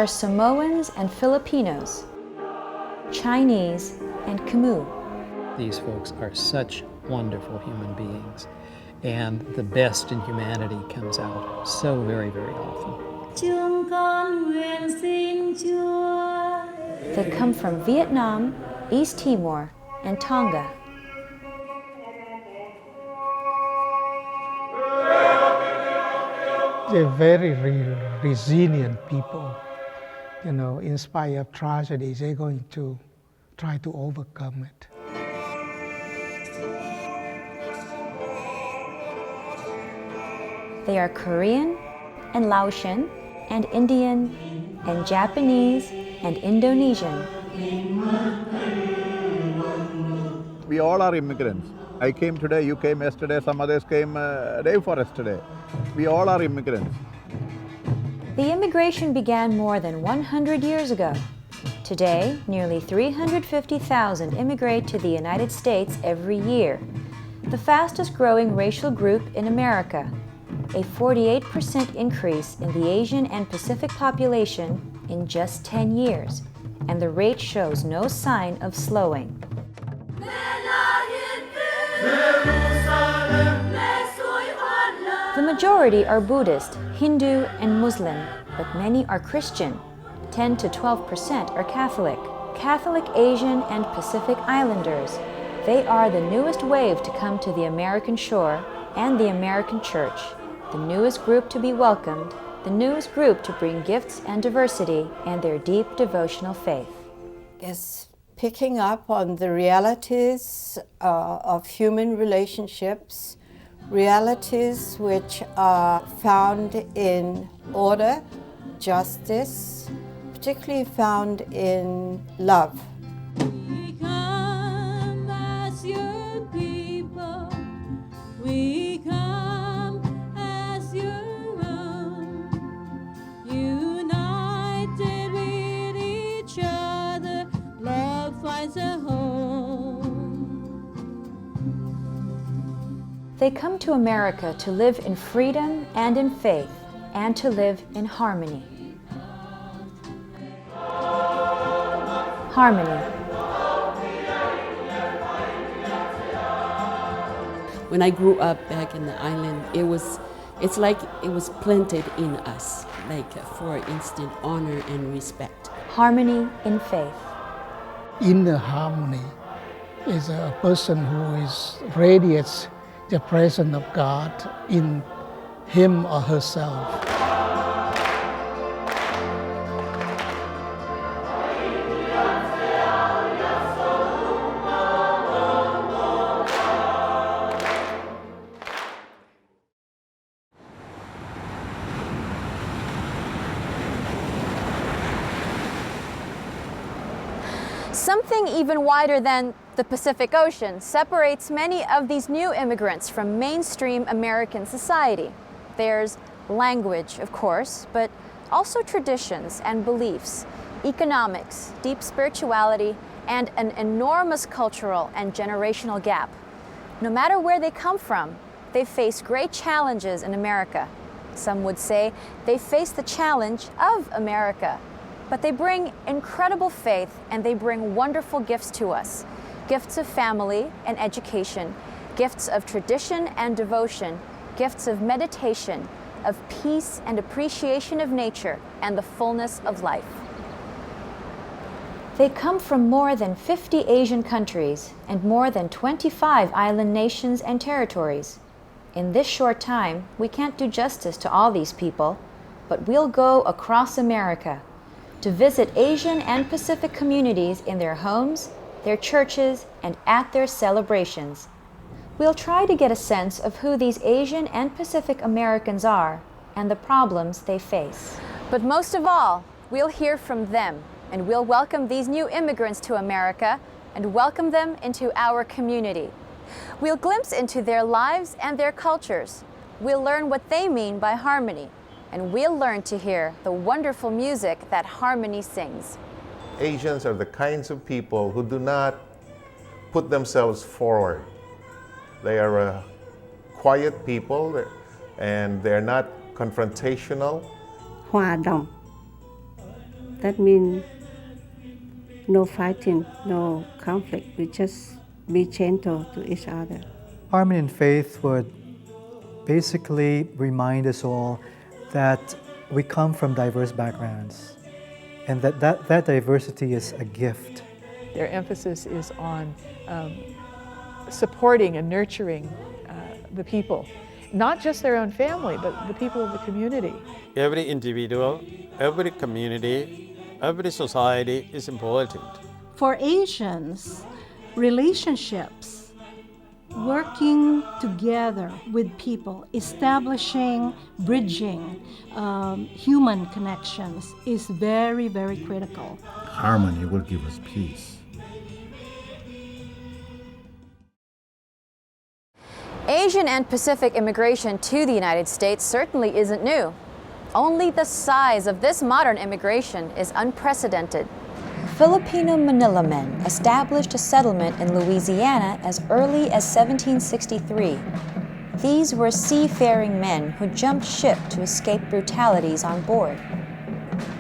are Samoans and Filipinos, Chinese and Khmer. These folks are such wonderful human beings, and the best in humanity comes out so very, very often. They come from Vietnam, East Timor, and Tonga. They're very resilient people. You know, in spite of tragedies, they're going to try to overcome it. They are Korean and Laotian and Indian and Japanese and Indonesian. We all are immigrants. I came today, you came yesterday, some others came a day for yesterday. We all are immigrants. The immigration began more than 100 years ago. Today, nearly 350,000 immigrate to the United States every year, the fastest growing racial group in America, a 48% increase in the Asian and Pacific population in just 10 years, and the rate shows no sign of slowing. The majority are Buddhist, Hindu, and Muslim, but many are Christian. 10 to 12% are Catholic. Catholic, Asian, and Pacific Islanders. They are the newest wave to come to the American shore and the American church, the newest group to be welcomed, the newest group to bring gifts and diversity and their deep devotional faith. It's picking up on the realities of human relationships, realities which are found in order, justice, particularly found in love. We come as your people, we come as your own, united with each other, love finds a home. They come to America to live in freedom and in faith, and to live in harmony. Harmony. When I grew up back in the island, it's like it was planted in us, like, for instance, honor and respect. Harmony in faith. Inner harmony is a person who radiates the presence of God in him or herself. Something even wider than the Pacific Ocean separates many of these new immigrants from mainstream American society. There's language, of course, but also traditions and beliefs, economics, deep spirituality, and an enormous cultural and generational gap. No matter where they come from, they face great challenges in America. Some would say they face the challenge of America. But they bring incredible faith, and they bring wonderful gifts to us. Gifts of family and education, gifts of tradition and devotion, gifts of meditation, of peace and appreciation of nature and the fullness of life. They come from more than 50 Asian countries and more than 25 island nations and territories. In this short time, we can't do justice to all these people, but we'll go across America to visit Asian and Pacific communities in their homes, their churches, and at their celebrations. We'll try to get a sense of who these Asian and Pacific Americans are and the problems they face. But most of all, we'll hear from them, and we'll welcome these new immigrants to America and welcome them into our community. We'll glimpse into their lives and their cultures. We'll learn what they mean by harmony, and we'll learn to hear the wonderful music that harmony sings. Asians are the kinds of people who do not put themselves forward. They are a quiet people, and they're not confrontational. Hòa đồng, That means no fighting, no conflict. We just be gentle to each other. Harmony in faith would basically remind us all that we come from diverse backgrounds and that diversity is a gift. Their emphasis is on supporting and nurturing the people, not just their own family, but the people of the community. Every individual, every community, every society is important. For Asians, relationships, working together with people, establishing, bridging human connections is very, very critical. Harmony will give us peace. Asian and Pacific immigration to the United States certainly isn't new. Only the size of this modern immigration is unprecedented. Filipino Manila men established a settlement in Louisiana as early as 1763. These were seafaring men who jumped ship to escape brutalities on board.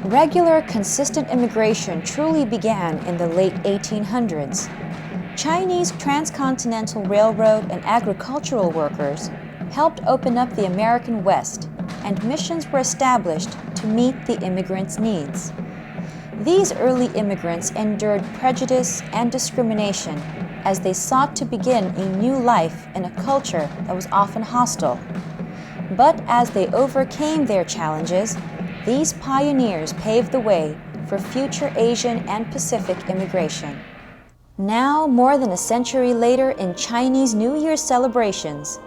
Regular, consistent immigration truly began in the late 1800s. Chinese transcontinental railroad and agricultural workers helped open up the American West, and missions were established to meet the immigrants' needs. These early immigrants endured prejudice and discrimination as they sought to begin a new life in a culture that was often hostile. But as they overcame their challenges, these pioneers paved the way for future Asian and Pacific immigration. Now, more than a century later in Chinese New Year celebrations,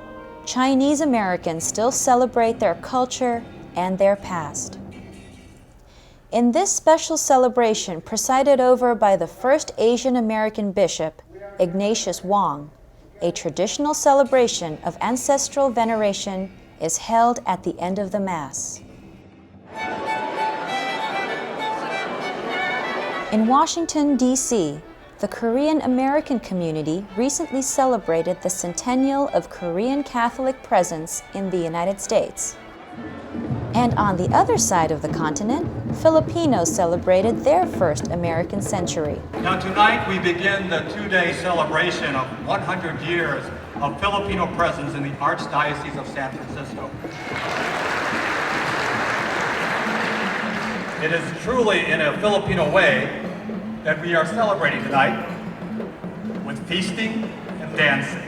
Chinese Americans still celebrate their culture and their past. In this special celebration, presided over by the first Asian American bishop, Ignatius Wong, a traditional celebration of ancestral veneration is held at the end of the Mass. In Washington, D.C., the Korean American community recently celebrated the centennial of Korean Catholic presence in the United States. And on the other side of the continent, Filipinos celebrated their first American century. Now tonight we begin the two-day celebration of 100 years of Filipino presence in the Archdiocese of San Francisco. It is truly in a Filipino way that we are celebrating tonight with feasting and dancing.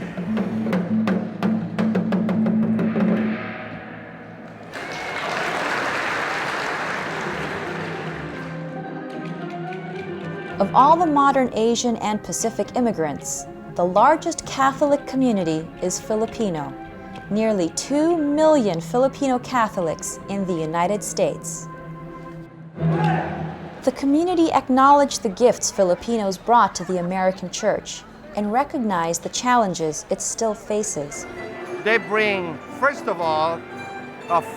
Of all the modern Asian and Pacific immigrants, the largest Catholic community is Filipino. Nearly 2 million Filipino Catholics in the United States. The community acknowledged the gifts Filipinos brought to the American church and recognized the challenges it still faces. They bring, first of all,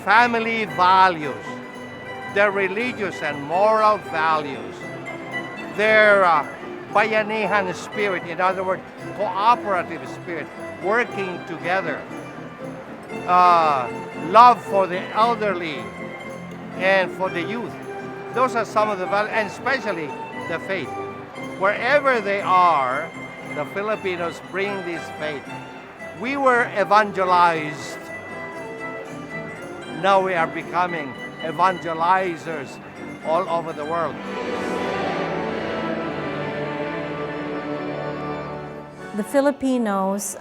family values, their religious and moral values, their bayanihan spirit, in other words, cooperative spirit, working together, love for the elderly and for the youth. Those are some of the values, and especially the faith. Wherever they are, the Filipinos bring this faith. We were evangelized. Now we are becoming evangelizers all over the world. The Filipinos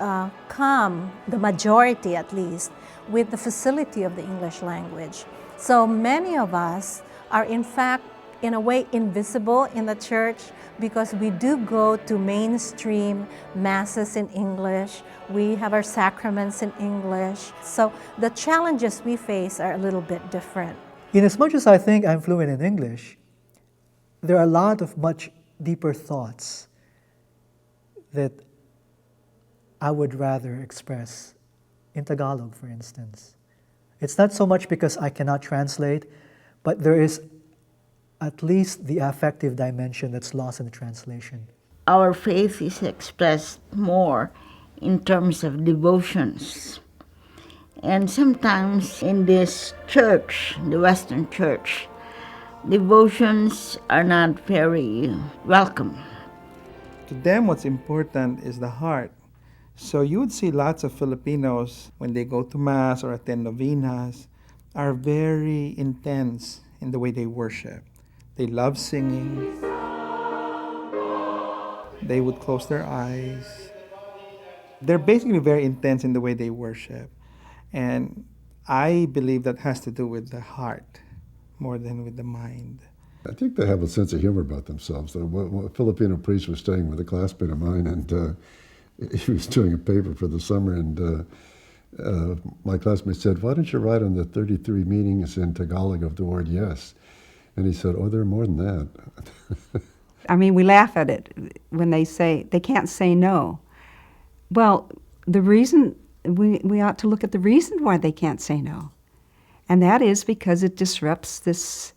come, the majority at least, with the facility of the English language. So many of us are in fact, in a way, invisible in the church because we do go to mainstream masses in English. We have our sacraments in English. So the challenges we face are a little bit different. In as much as I think I'm fluent in English, there are a lot of much deeper thoughts that I would rather express in Tagalog, for instance. It's not so much because I cannot translate, but there is at least the affective dimension that's lost in the translation. Our faith is expressed more in terms of devotions. And sometimes in this church, the Western church, devotions are not very welcome. To them, what's important is the heart. So you would see lots of Filipinos, when they go to Mass or attend novenas, are very intense in the way they worship. They love singing. They would close their eyes. They're basically very intense in the way they worship. And I believe that has to do with the heart more than with the mind. I think they have a sense of humor about themselves. A Filipino priest was staying with a classmate of mine, and he was doing a paper for the summer, and my classmate said, "Why don't you write on the 33 meanings in Tagalog of the word yes?" And he said, "Oh, there are more than that." I mean, we laugh at it when they say they can't say no. Well, the reason, we ought to look at the reason why they can't say no. And that is because it disrupts this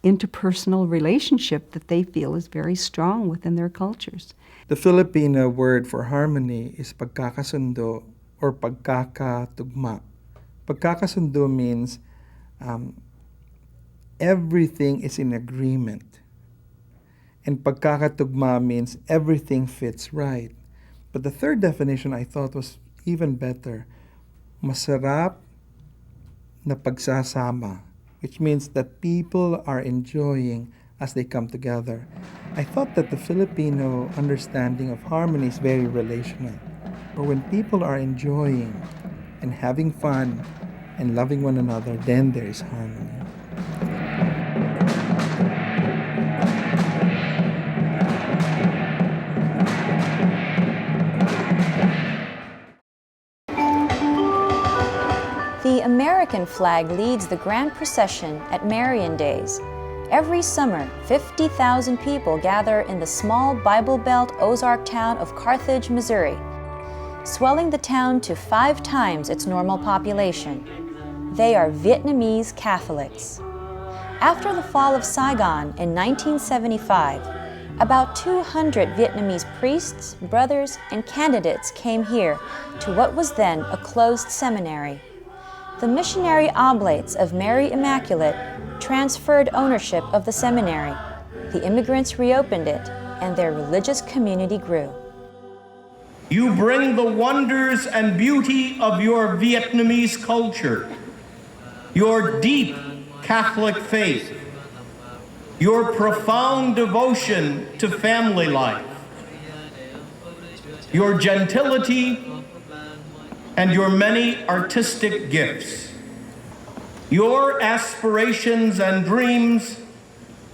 interpersonal relationship that they feel is very strong within their cultures. The Filipino word for harmony is pagkakasundo or pagkakatugma. Pagkakasundo means everything is in agreement. And pagkakatugma means everything fits right. But the third definition I thought was even better. Masarap na pagsasama, which means that people are enjoying as they come together. I thought that the Filipino understanding of harmony is very relational. But when people are enjoying and having fun and loving one another, then there is harmony. The American flag leads the grand procession at Marian Days. Every summer, 50,000 people gather in the small Bible Belt Ozark town of Carthage, Missouri, swelling the town to 5 times its normal population. They are Vietnamese Catholics. After the fall of Saigon in 1975, about 200 Vietnamese priests, brothers, and candidates came here to what was then a closed seminary. The missionary oblates of Mary Immaculate transferred ownership of the seminary. The immigrants reopened it, and their religious community grew. You bring the wonders and beauty of your Vietnamese culture, your deep Catholic faith, your profound devotion to family life, your gentility, and your many artistic gifts. Your aspirations and dreams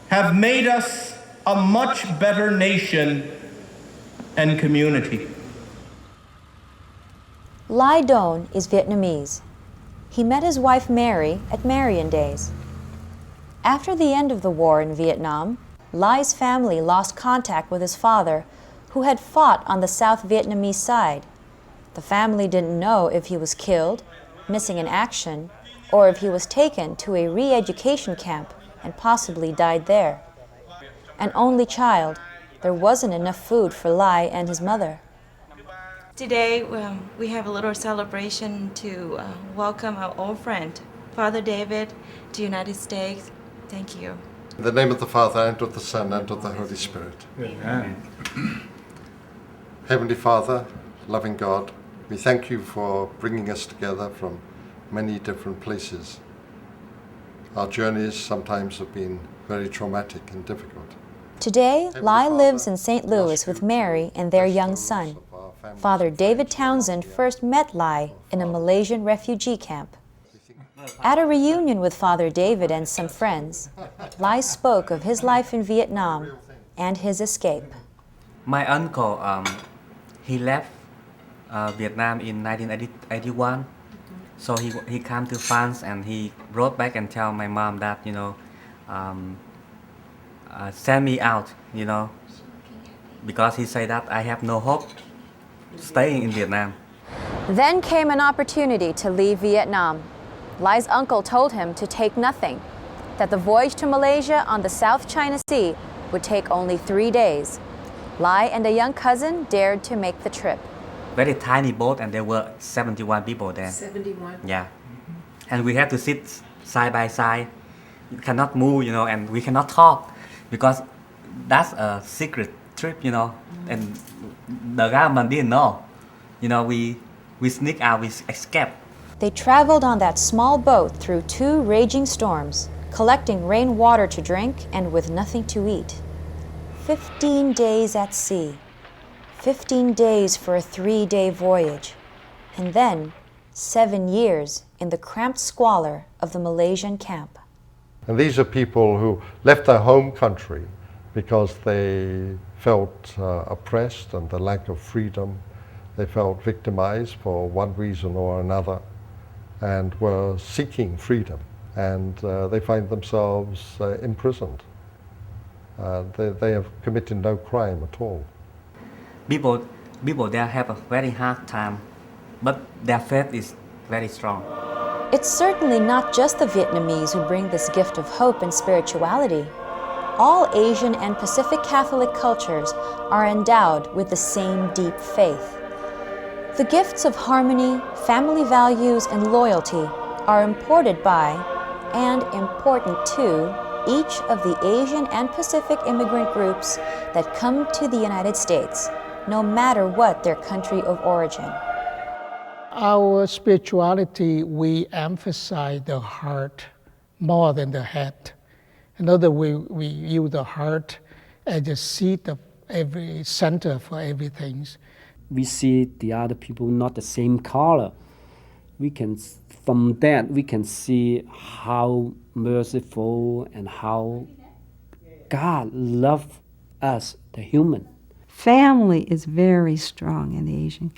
have made us a much better nation and community. Lai Don is Vietnamese. He met his wife Mary at Marian Days. After the end of the war in Vietnam, Lai's family lost contact with his father, who had fought on the South Vietnamese side. The family didn't know if he was killed, missing in action, or if he was taken to a re-education camp and possibly died there. An only child, there wasn't enough food for Lai and his mother. Today, we have a little celebration to welcome our old friend, Father David, to the United States. Thank you. In the name of the Father, and of the Son, and of the Holy Spirit. Amen. Heavenly Father, loving God, we thank you for bringing us together from many different places. Our journeys sometimes have been very traumatic and difficult. Today, Lai lives in St. Louis with Mary and their young son. Father David Townsend first met Lai in a Malaysian refugee camp. At a reunion with Father David and some friends, Lai spoke of his life in Vietnam and his escape. My uncle, he left Vietnam in 1981. So he came to France and he wrote back and tell my mom that, send me out, because he said that I have no hope staying in Vietnam. Then came an opportunity to leave Vietnam. Lai's uncle told him to take nothing, that the voyage to Malaysia on the South China Sea would take only 3 days. Lai and a young cousin dared to make the trip. Very tiny boat, and there were 71 people there. 71? Yeah. And we had to sit side by side cannot move, and we cannot talk because that's a secret trip, and the government didn't know. We sneak out, we escape. They traveled on that small boat through 2 raging storms, collecting rainwater to drink and with nothing to eat. 15 days at sea, 15 days for a 3-day voyage, and then 7 years in the cramped squalor of the Malaysian camp. And these are people who left their home country because they felt oppressed and the lack of freedom. They felt victimized for one reason or another and were seeking freedom. And they find themselves imprisoned. They have committed no crime at all. People there have a very hard time, but their faith is very strong. It's certainly not just the Vietnamese who bring this gift of hope and spirituality. All Asian and Pacific Catholic cultures are endowed with the same deep faith. The gifts of harmony, family values, and loyalty are imported by, and important to, each of the Asian and Pacific immigrant groups that come to the United States, no matter what their country of origin. Our spirituality, we emphasize the heart more than the head. In other words, we use the heart as the seat of every center for everything. We see the other people not the same color. From that, we can see how merciful and how God loves us, the human. Family is very strong in the Asian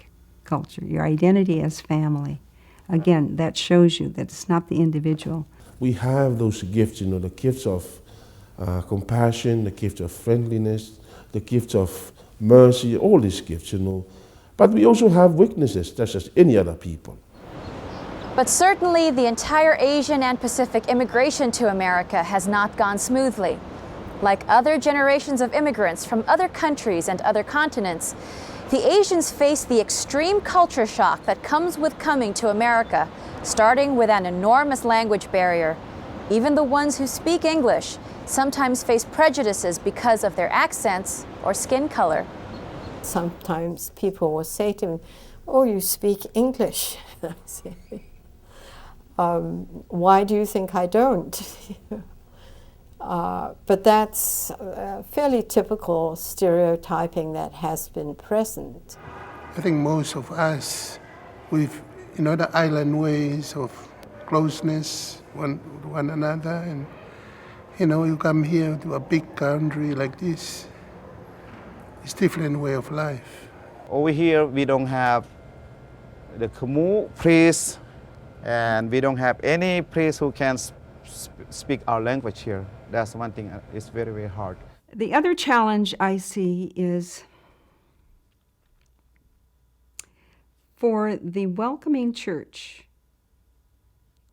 culture. Your identity as family. Again, that shows you that it's not the individual. We have those gifts, the gifts of compassion, the gift of friendliness, the gift of mercy, all these gifts, But we also have weaknesses, just as any other people. But certainly the entire Asian and Pacific immigration to America has not gone smoothly. Like other generations of immigrants from other countries and other continents, the Asians face the extreme culture shock that comes with coming to America, starting with an enormous language barrier. Even the ones who speak English sometimes face prejudices because of their accents or skin color. Sometimes people will say to me, "Oh, you speak English." Why do you think I don't? But that's fairly typical stereotyping that has been present. I think most of us, with the island ways of closeness one another, and you come here to a big country like this, it's different way of life. Over here, we don't have the Khmer priest, and we don't have any priest who can speak our language here. That's one thing. It's very, very hard. The other challenge I see is for the welcoming church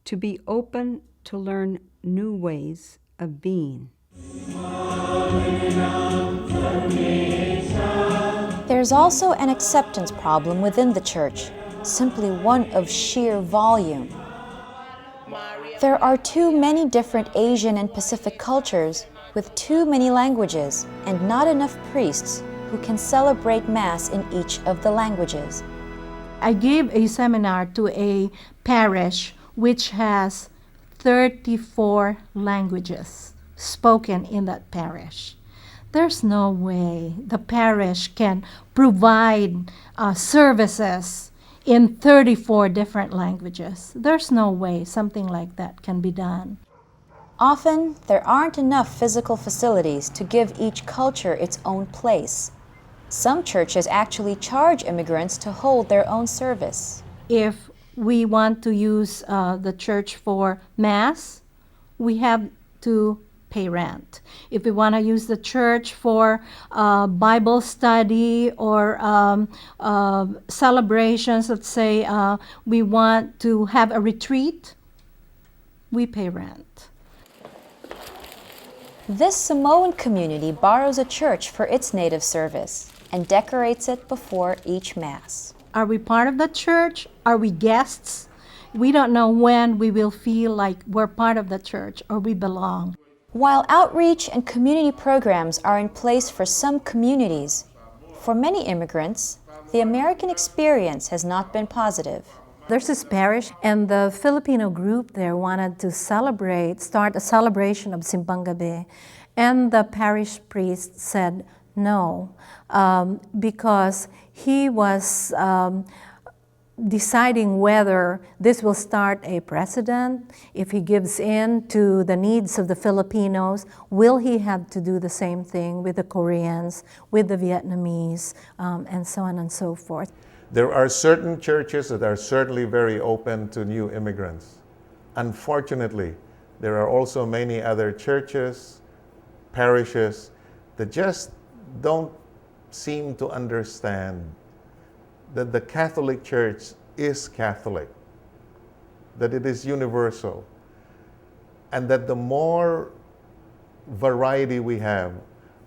to be open to learn new ways of being. There's also an acceptance problem within the church, simply one of sheer volume. There are too many different Asian and Pacific cultures with too many languages and not enough priests who can celebrate Mass in each of the languages. I gave a seminar to a parish which has 34 languages spoken in that parish. There's no way the parish can provide services in 34 different languages. There's no way something like that can be done. Often, there aren't enough physical facilities to give each culture its own place. Some churches actually charge immigrants to hold their own service. If we want to use the church for Mass, we have to pay rent. If we want to use the church for Bible study or celebrations, let's say we want to have a retreat, we pay rent. This Samoan community borrows a church for its native service and decorates it before each Mass. Are we part of the church? Are we guests? We don't know when we will feel like we're part of the church or we belong. While outreach and community programs are in place for some communities, for many immigrants, the American experience has not been positive. There's this parish, and the Filipino group there wanted to start a celebration of Simbang Gabi, and the parish priest said no, because he was deciding whether this will start a precedent. If he gives in to the needs of the Filipinos, will he have to do the same thing with the Koreans, with the Vietnamese, and so on and so forth. There are certain churches that are certainly very open to new immigrants. Unfortunately, there are also many other churches, parishes, that just don't seem to understand that the Catholic Church is Catholic, that it is universal, and that the more variety we have,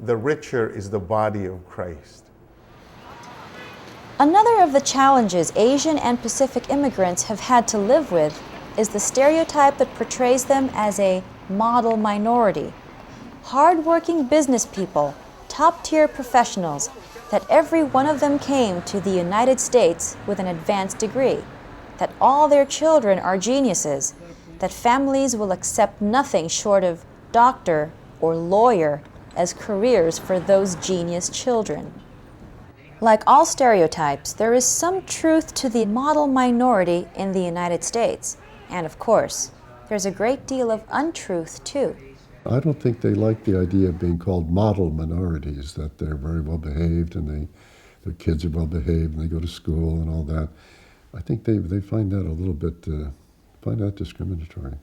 the richer is the body of Christ. Another of the challenges Asian and Pacific immigrants have had to live with is the stereotype that portrays them as a model minority. Hard-working business people, top-tier professionals, that every one of them came to the United States with an advanced degree, that all their children are geniuses, that families will accept nothing short of doctor or lawyer as careers for those genius children. Like all stereotypes, there is some truth to the model minority in the United States. And of course, there's a great deal of untruth too. I don't think they like the idea of being called model minorities, that they're very well behaved and their kids are well behaved and they go to school and all that. I think they find that a little bit, find that discriminatory.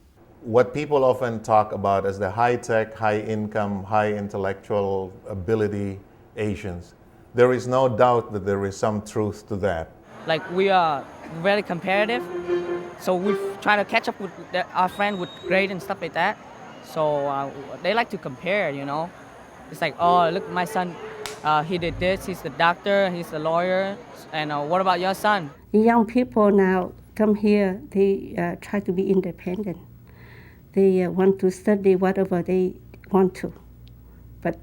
What people often talk about as the high-tech, high-income, high-intellectual ability Asians, there is no doubt that there is some truth to that. Like, we are very competitive, so we try to catch up with our friend with grade and stuff like that. So they like to compare, you know. It's like, oh, look, my son, he did this, he's the doctor, he's the lawyer, and what about your son? Young people now come here, they try to be independent. They want to study whatever they want to. But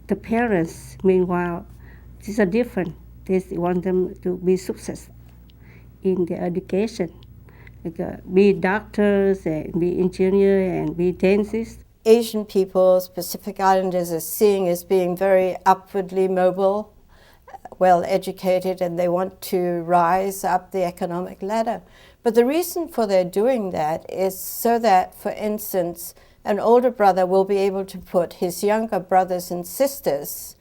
the parents, meanwhile, these are different. They want them to be successful in their education. Like, be doctors and be engineers and be dentists. Asian peoples, Pacific Islanders are seen as being very upwardly mobile, well educated, and they want to rise up the economic ladder. But the reason for their doing that is so that, for instance, an older brother will be able to put his younger brothers and sisters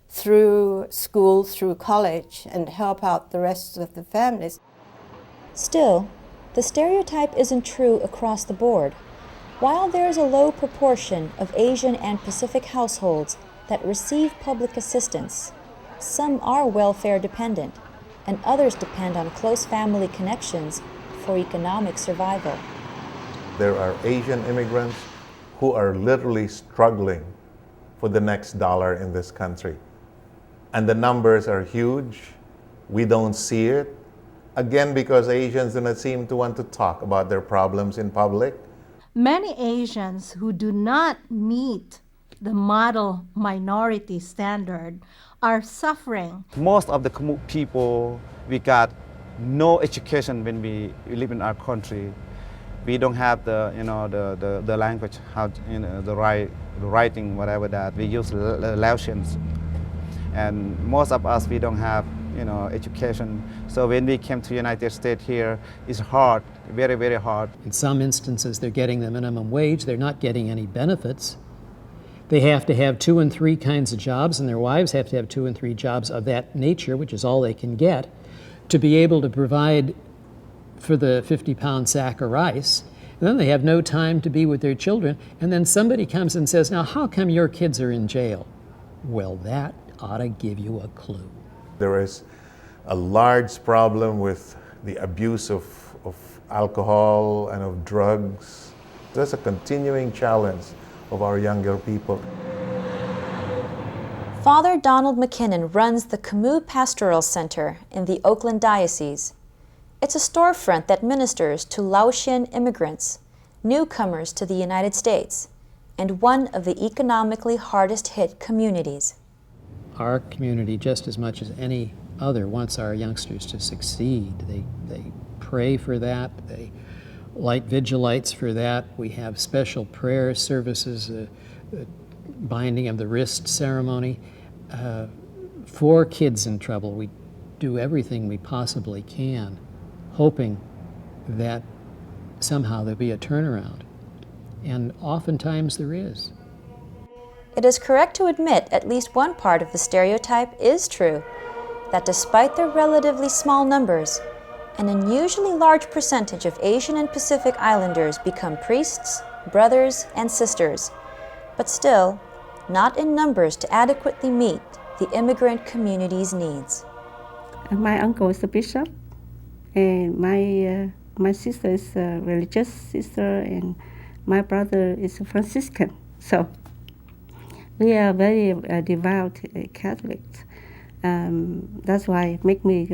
through school, through college, and help out the rest of the families. Still, the stereotype isn't true across the board. While there is a low proportion of Asian and Pacific households that receive public assistance, some are welfare dependent, and others depend on close family connections for economic survival. There are Asian immigrants who are literally struggling for the next dollar in this country. And the numbers are huge. We don't see it. Again, because Asians do not seem to want to talk about their problems in public. Many Asians who do not meet the model minority standard are suffering. Most of the people, we got no education when we live in our country. We don't have the language, how the writing, whatever that. We use Laotians, and most of us, we don't have education. So when we came to the United States here, it's hard, very, very hard. In some instances, they're getting the minimum wage. They're not getting any benefits. They have to have 2 and 3 kinds of jobs, and their wives have to have 2 and 3 jobs of that nature, which is all they can get, to be able to provide for the 50-pound sack of rice. And then they have no time to be with their children. And then somebody comes and says, now, how come your kids are in jail? Well, that ought to give you a clue. There is a large problem with the abuse of alcohol and of drugs. That's a continuing challenge of our younger people. Father Donald McKinnon runs the Camus Pastoral Center in the Oakland Diocese. It's a storefront that ministers to Laotian immigrants, newcomers to the United States, and one of the economically hardest hit communities. Our community, just as much as any other, wants our youngsters to succeed. They pray for that. They light vigil lights for that. We have special prayer services, binding of the wrist ceremony. For kids in trouble, we do everything we possibly can, hoping that somehow there'll be a turnaround. And oftentimes there is. It is correct to admit at least one part of the stereotype is true, that despite their relatively small numbers, an unusually large percentage of Asian and Pacific Islanders become priests, brothers, and sisters, but still not in numbers to adequately meet the immigrant community's needs. My uncle is a bishop, and my sister is a religious sister, and my brother is a Franciscan. So we are very devout Catholics. That's why it makes me,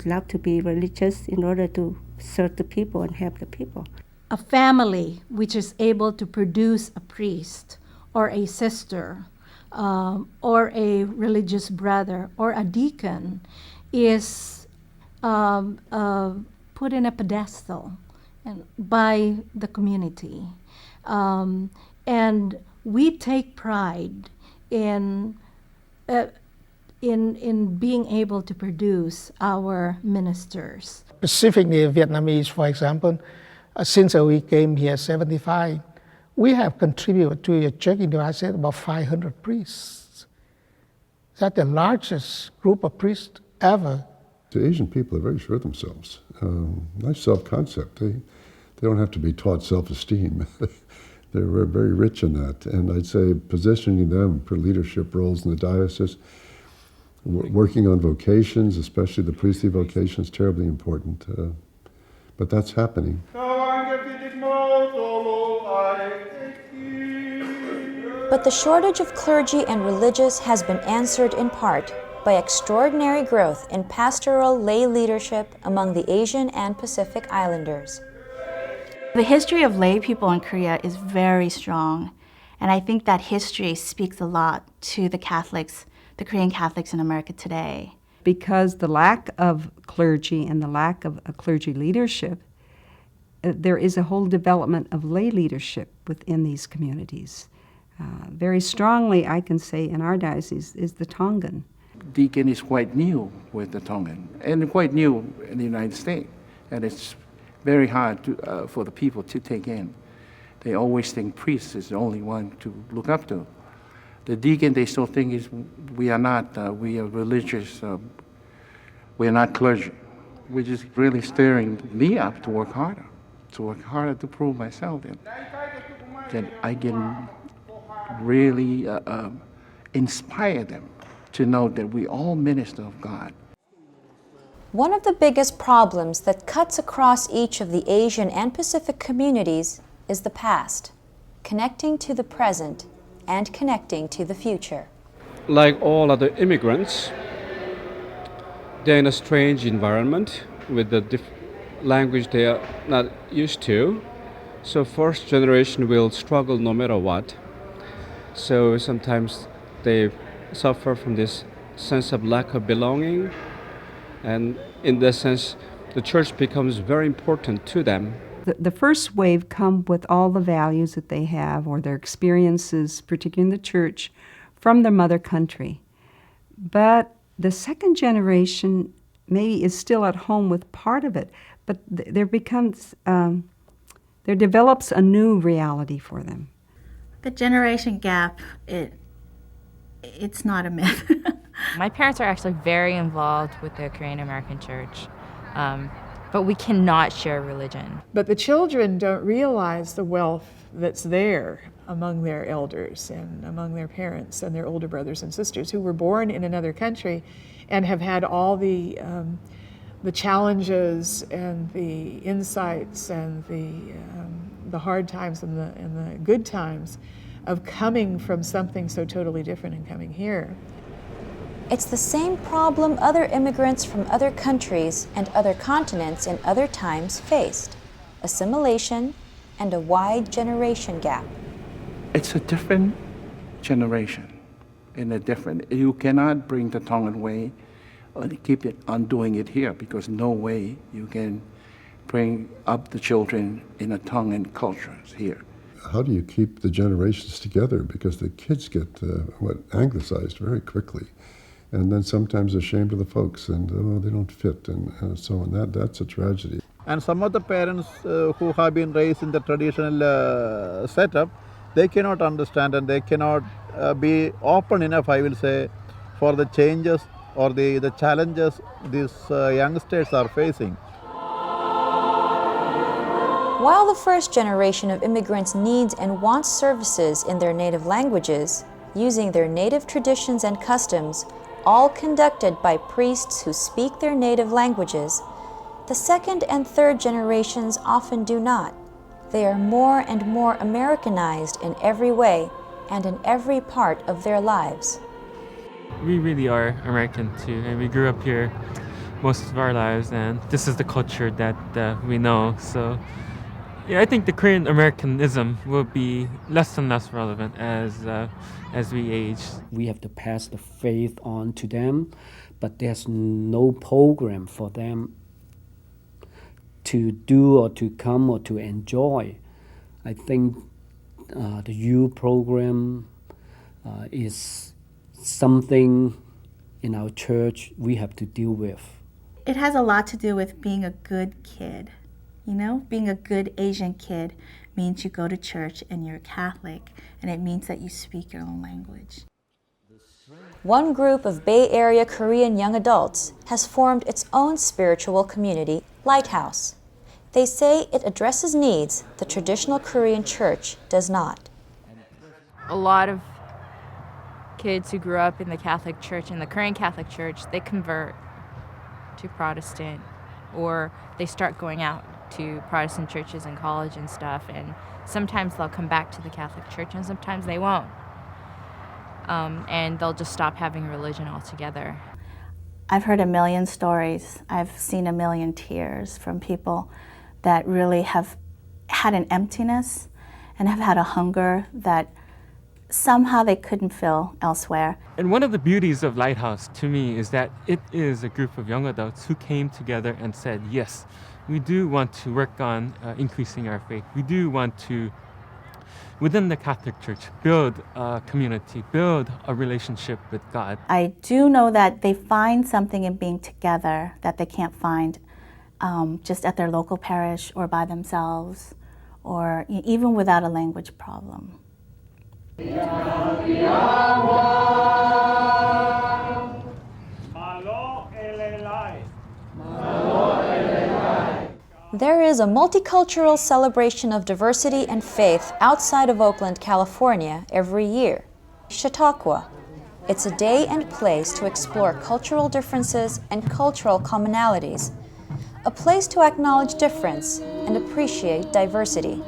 love to be religious in order to serve the people and help the people. A family which is able to produce a priest or a sister or a religious brother or a deacon is put in a pedestal by the community. And we take pride in being able to produce our ministers. Specifically Vietnamese, for example, since we came here 75, we have contributed to a church in the United States about 500 priests. That's the largest group of priests ever. The Asian people are very sure of themselves. Nice self-concept. They don't have to be taught self-esteem. They're very rich in that. And I'd say positioning them for leadership roles in the diocese, working on vocations, especially the priestly vocation, is terribly important. But that's happening. But the shortage of clergy and religious has been answered in part by extraordinary growth in pastoral lay leadership among the Asian and Pacific Islanders. The history of lay people in Korea is very strong, and I think that history speaks a lot to the Catholics, the Korean Catholics in America today. Because the lack of clergy and the lack of clergy leadership, there is a whole development of lay leadership within these communities. Very strongly, I can say, in our diocese is the Tongan. Deacon is quite new with the Tongan and quite new in the United States, and it's very hard for the people to take in. They always think priest is the only one to look up to. The deacon, they still think we are not, we are religious, we are not clergy, which is really stirring me up to work harder to prove myself that I can really inspire them to know that we all minister of God. One of the biggest problems that cuts across each of the Asian and Pacific communities is the past, connecting to the present and connecting to the future. Like all other immigrants, they're in a strange environment with the language they are not used to. So first generation will struggle no matter what. So sometimes they suffer from this sense of lack of belonging. And in that sense, the church becomes very important to them. The first wave come with all the values that they have or their experiences, particularly in the church, from their mother country. But the second generation maybe is still at home with part of it, but there develops a new reality for them. The generation gap, it's not a myth. My parents are actually very involved with the Korean American Church, but we cannot share religion. But the children don't realize the wealth that's there among their elders and among their parents and their older brothers and sisters who were born in another country and have had all the challenges and the insights and the hard times and the good times of coming from something so totally different and coming here. It's the same problem other immigrants from other countries and other continents in other times faced: assimilation and a wide generation gap. It's a different generation, you cannot bring the Tongan way and keep it on doing it here, because no way you can bring up the children in a Tongan culture here. How do you keep the generations together? Because the kids get anglicized very quickly. And then sometimes ashamed of the folks, and they don't fit, and so on. That's a tragedy. And some of the parents who have been raised in the traditional setup, they cannot understand and they cannot be open enough, I will say, for the changes or the challenges these youngsters are facing. While the first generation of immigrants needs and wants services in their native languages, using their native traditions and customs, all conducted by priests who speak their native languages, the second and third generations often do not. They are more and more Americanized in every way and in every part of their lives. We really are American too, and we grew up here most of our lives, and this is the culture that we know. So yeah, I think the Korean Americanism will be less and less relevant as we age. We have to pass the faith on to them, but there's no program for them to do or to come or to enjoy. I think the youth program is something in our church we have to deal with. It has a lot to do with being a good kid. You know, being a good Asian kid means you go to church and you're Catholic, and it means that you speak your own language. One group of Bay Area Korean young adults has formed its own spiritual community, Lighthouse. They say it addresses needs the traditional Korean church does not. A lot of kids who grew up in the Catholic Church, in the Korean Catholic Church, they convert to Protestant, or they start going out to Protestant churches in college and stuff, and sometimes they'll come back to the Catholic Church and sometimes they won't. And they'll just stop having religion altogether. I've heard a million stories. I've seen a million tears from people that really have had an emptiness and have had a hunger that somehow they couldn't fill elsewhere. And one of the beauties of Lighthouse to me is that it is a group of young adults who came together and said, yes, we do want to work on increasing our faith. We do want to, within the Catholic Church, build a community, build a relationship with God. I do know that they find something in being together that they can't find just at their local parish or by themselves, or even without a language problem. There is a multicultural celebration of diversity and faith outside of Oakland, California every year, Chautauqua. It's a day and place to explore cultural differences and cultural commonalities, a place to acknowledge difference and appreciate diversity.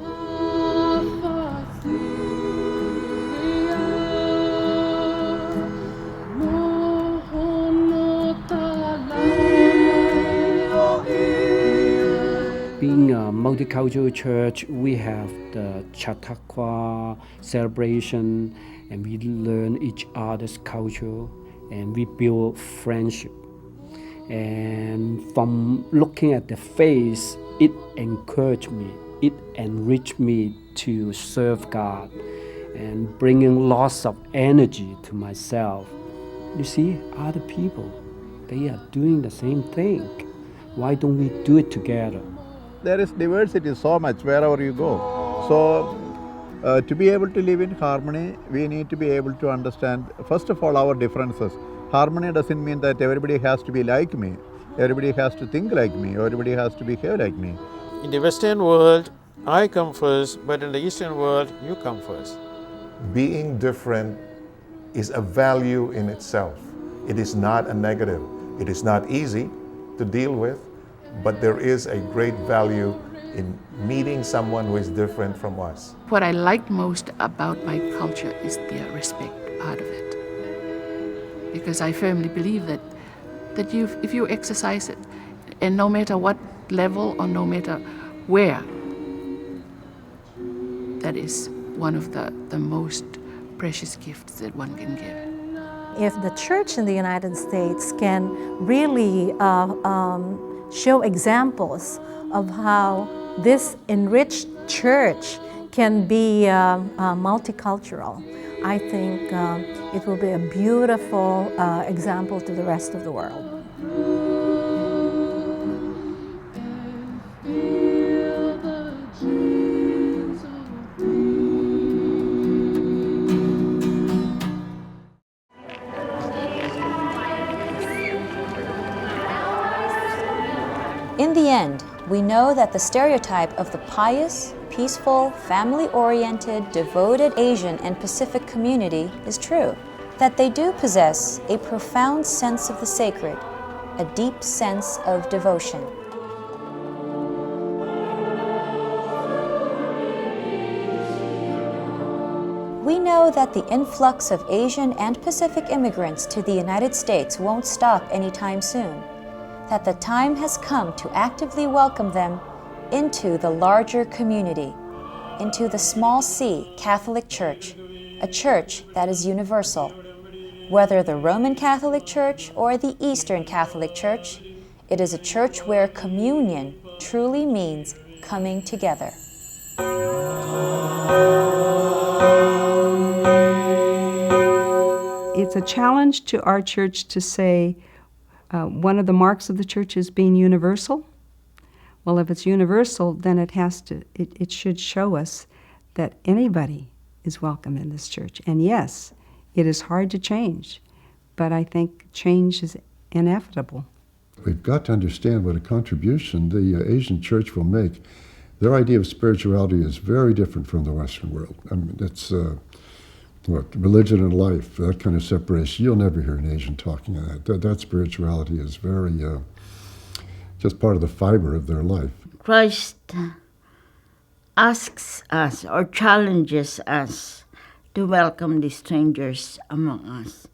Being a multicultural church, we have the Chautauqua celebration, and we learn each other's culture, and we build friendship. And from looking at the face, it encouraged me, it enriched me to serve God, and bringing lots of energy to myself. You see, other people, they are doing the same thing. Why don't we do it together? There is diversity so much wherever you go. So to be able to live in harmony, we need to be able to understand, first of all, our differences. Harmony doesn't mean that everybody has to be like me, everybody has to think like me, everybody has to behave like me. In the Western world, I come first, but in the Eastern world, you come first. Being different is a value in itself. It is not a negative. It is not easy to deal with, but there is a great value in meeting someone who is different from us. What I like most about my culture is the respect part of it. because I firmly believe that if you exercise it, and no matter what level or no matter where, that is one of the most precious gifts that one can give. If the church in the United States can really show examples of how this enriched church can be multicultural, I think it will be a beautiful example to the rest of the world. In the end, we know that the stereotype of the pious, peaceful, family-oriented, devoted Asian and Pacific community is true, that they do possess a profound sense of the sacred, a deep sense of devotion. We know that the influx of Asian and Pacific immigrants to the United States won't stop anytime soon, that the time has come to actively welcome them into the larger community, into the small C Catholic Church, a church that is universal. Whether the Roman Catholic Church or the Eastern Catholic Church, it is a church where communion truly means coming together. It's a challenge to our church to say, one of the marks of the church is being universal. Well, if it's universal, then it should show us that anybody is welcome in this church. And yes, it is hard to change, but I think change is inevitable. We've got to understand what a contribution the Asian church will make. Their idea of spirituality is very different from the Western world. I mean, it's religion and life, that kind of separation. You'll never hear an Asian talking on that. That spirituality is very, just part of the fiber of their life. Christ asks us or challenges us to welcome the strangers among us.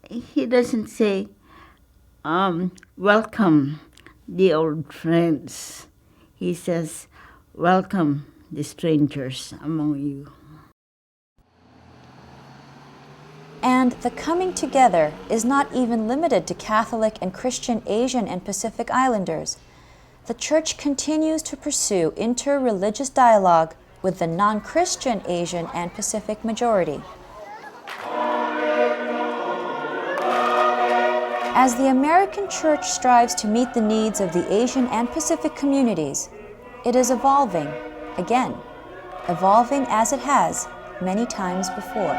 He doesn't say, welcome the old friends. He says, welcome the strangers among you. And the coming together is not even limited to Catholic and Christian Asian and Pacific Islanders. The Church continues to pursue inter-religious dialogue with the non-Christian Asian and Pacific majority. As the American Church strives to meet the needs of the Asian and Pacific communities, it is evolving, again, evolving as it has many times before.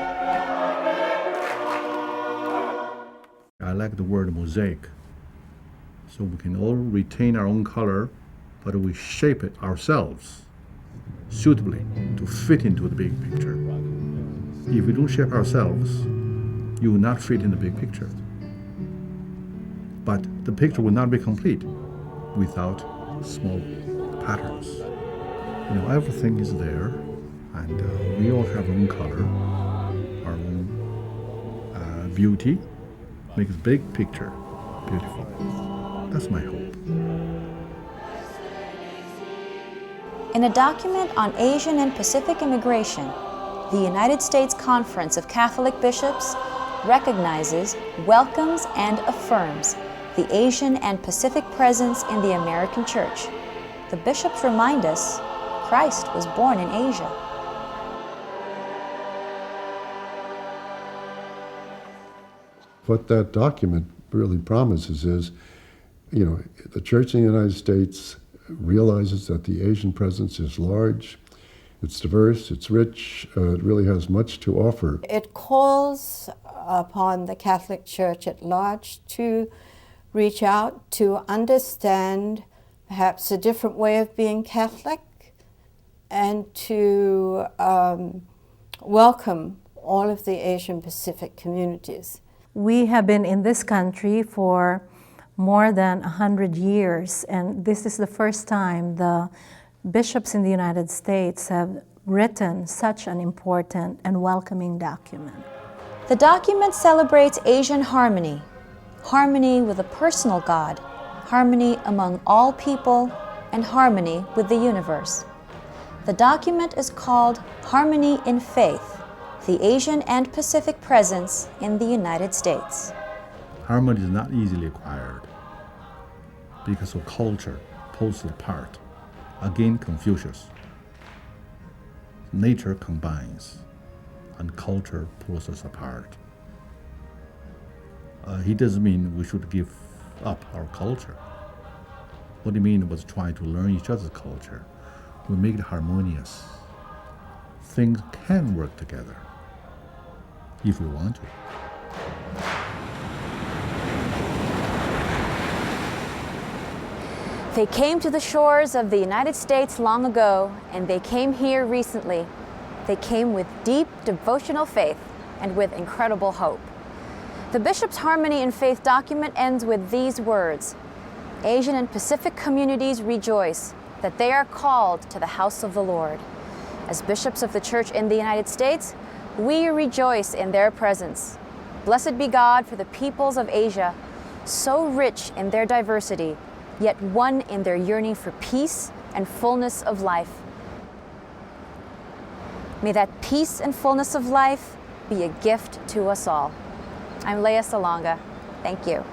I like the word mosaic. So we can all retain our own color, but we shape it ourselves suitably to fit into the big picture. If we don't shape ourselves, you will not fit in the big picture. But the picture will not be complete without small patterns. You know, everything is there, and we all have our own color, our own beauty. Makes big picture beautiful. That's my hope. In a document on Asian and Pacific immigration, the United States Conference of Catholic Bishops recognizes, welcomes, and affirms the Asian and Pacific presence in the American Church. The bishops remind us Christ was born in Asia. What that document really promises is, you know, the Church in the United States realizes that the Asian presence is large, it's diverse, it's rich, it really has much to offer. It calls upon the Catholic Church at large to reach out, to understand perhaps a different way of being Catholic, and to welcome all of the Asian Pacific communities. We have been in this country for more than 100 years, and this is the first time the bishops in the United States have written such an important and welcoming document. The document celebrates Asian harmony, harmony with a personal God, harmony among all people, and harmony with the universe. The document is called Harmony in Faith, the Asian and Pacific Presence in the United States. Harmony is not easily acquired because of culture pulls it apart. Again, Confucius. Nature combines and culture pulls us apart. He doesn't mean we should give up our culture. What he meant was try to learn each other's culture. We make it harmonious. Things can work together if we want to. They came to the shores of the United States long ago, and they came here recently. They came with deep devotional faith and with incredible hope. The Bishop's Harmony in Faith document ends with these words: Asian and Pacific communities rejoice that they are called to the house of the Lord. As bishops of the Church in the United States, we rejoice in their presence. Blessed be God for the peoples of Asia, so rich in their diversity, yet one in their yearning for peace and fullness of life. May that peace and fullness of life be a gift to us all. I'm Les Salonga. Thank you.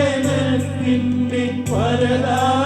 അനുരഞ്ജനത്തിൻ്റെ പരദാ